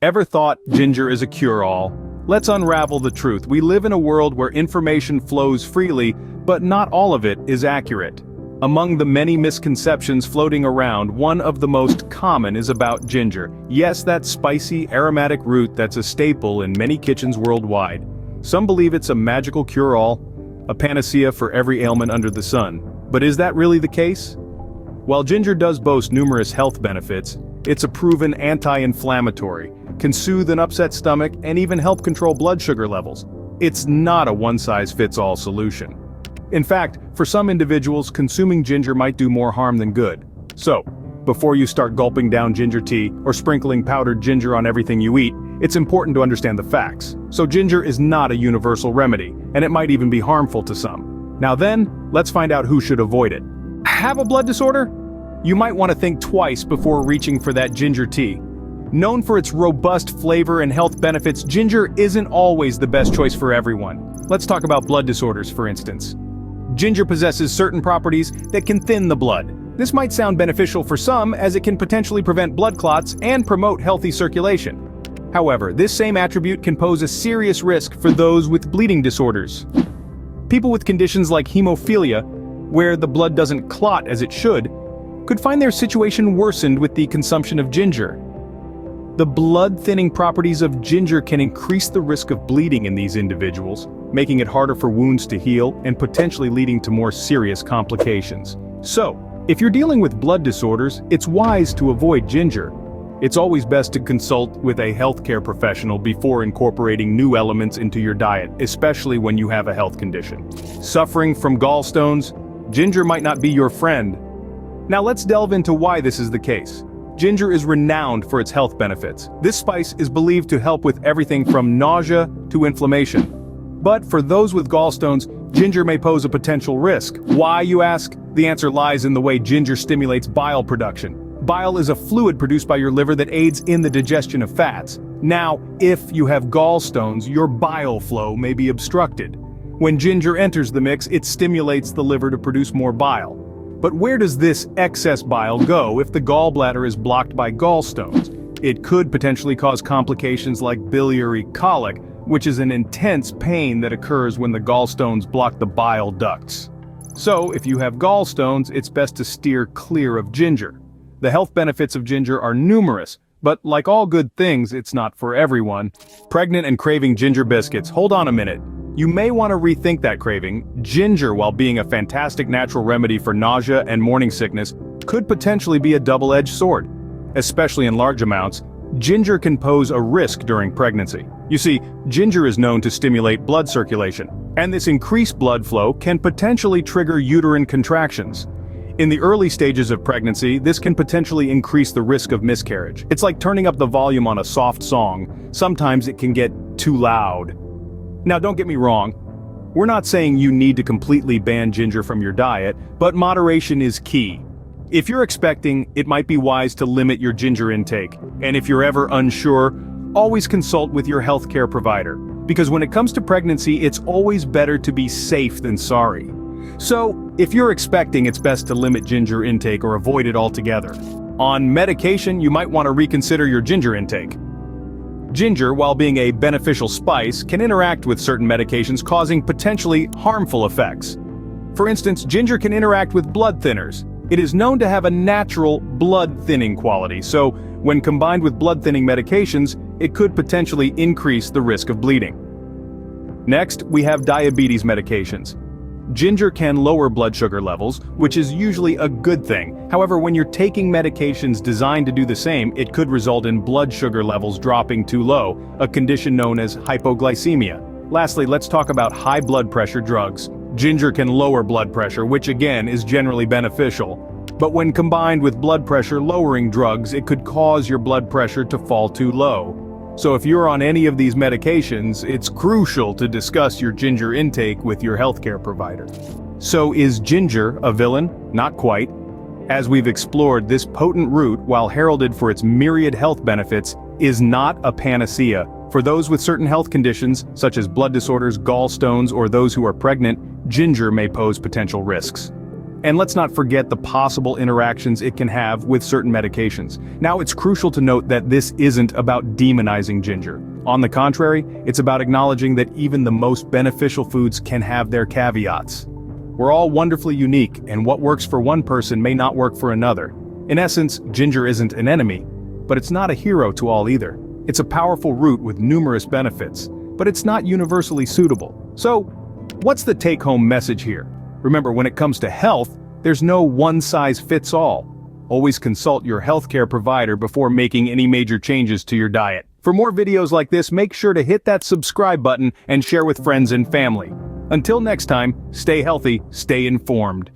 Ever thought ginger is a cure-all? Let's unravel the truth. We live in a world where information flows freely, but not all of it is accurate. Among the many misconceptions floating around, one of the most common is about ginger. Yes, that spicy, aromatic root that's a staple in many kitchens worldwide. Some believe it's a magical cure-all, a panacea for every ailment under the sun. But is that really the case? While ginger does boast numerous health benefits, it's a proven anti-inflammatory, can soothe an upset stomach, and even help control blood sugar levels. It's not a one-size-fits-all solution. In fact, for some individuals, consuming ginger might do more harm than good. So, before you start gulping down ginger tea or sprinkling powdered ginger on everything you eat, it's important to understand the facts. So ginger is not a universal remedy, and it might even be harmful to some. Now then, let's find out who should avoid it. Have a blood disorder? You might want to think twice before reaching for that ginger tea. Known for its robust flavor and health benefits, ginger isn't always the best choice for everyone. Let's talk about blood disorders, for instance. Ginger possesses certain properties that can thin the blood. This might sound beneficial for some, as it can potentially prevent blood clots and promote healthy circulation. However, this same attribute can pose a serious risk for those with bleeding disorders. People with conditions like hemophilia, where the blood doesn't clot as it should, could find their situation worsened with the consumption of ginger. The blood-thinning properties of ginger can increase the risk of bleeding in these individuals, making it harder for wounds to heal and potentially leading to more serious complications. So, if you're dealing with blood disorders, it's wise to avoid ginger. It's always best to consult with a healthcare professional before incorporating new elements into your diet, especially when you have a health condition. Suffering from gallstones? Ginger might not be your friend. Now let's delve into why this is the case. Ginger is renowned for its health benefits. This spice is believed to help with everything from nausea to inflammation. But for those with gallstones, ginger may pose a potential risk. Why, you ask? The answer lies in the way ginger stimulates bile production. Bile is a fluid produced by your liver that aids in the digestion of fats. Now, if you have gallstones, your bile flow may be obstructed. When ginger enters the mix, it stimulates the liver to produce more bile. But where does this excess bile go if the gallbladder is blocked by gallstones? It could potentially cause complications like biliary colic, which is an intense pain that occurs when the gallstones block the bile ducts. So, if you have gallstones, it's best to steer clear of ginger. The health benefits of ginger are numerous, but like all good things, it's not for everyone. Pregnant and craving ginger biscuits, hold on a minute. You may want to rethink that craving. Ginger, while being a fantastic natural remedy for nausea and morning sickness, could potentially be a double-edged sword. Especially in large amounts, ginger can pose a risk during pregnancy. You see, ginger is known to stimulate blood circulation, and this increased blood flow can potentially trigger uterine contractions. In the early stages of pregnancy, this can potentially increase the risk of miscarriage. It's like turning up the volume on a soft song. Sometimes it can get too loud. Now don't get me wrong, we're not saying you need to completely ban ginger from your diet, but moderation is key. If you're expecting, it might be wise to limit your ginger intake, and if you're ever unsure, always consult with your healthcare provider, because when it comes to pregnancy, it's always better to be safe than sorry. So, if you're expecting, it's best to limit ginger intake or avoid it altogether. On medication, you might want to reconsider your ginger intake. Ginger, while being a beneficial spice, can interact with certain medications, causing potentially harmful effects. For instance, ginger can interact with blood thinners. It is known to have a natural blood-thinning quality, so when combined with blood-thinning medications, it could potentially increase the risk of bleeding. Next, we have diabetes medications. Ginger can lower blood sugar levels, which is usually a good thing. However, when you're taking medications designed to do the same, it could result in blood sugar levels dropping too low, a condition known as hypoglycemia. Lastly, let's talk about high blood pressure drugs. Ginger can lower blood pressure, which again is generally beneficial. But when combined with blood pressure lowering drugs, it could cause your blood pressure to fall too low. So if you're on any of these medications, it's crucial to discuss your ginger intake with your healthcare provider. So is ginger a villain? Not quite. As we've explored, this potent root, while heralded for its myriad health benefits, is not a panacea. For those with certain health conditions, such as blood disorders, gallstones, or those who are pregnant, ginger may pose potential risks. And let's not forget the possible interactions it can have with certain medications. Now, it's crucial to note that this isn't about demonizing ginger. On the contrary, it's about acknowledging that even the most beneficial foods can have their caveats. We're all wonderfully unique, and what works for one person may not work for another. In essence, ginger isn't an enemy, but it's not a hero to all either. It's a powerful root with numerous benefits, but it's not universally suitable. So, what's the take-home message here? Remember, when it comes to health, there's no one-size-fits-all. Always consult your healthcare provider before making any major changes to your diet. For more videos like this, make sure to hit that subscribe button and share with friends and family. Until next time, stay healthy, stay informed.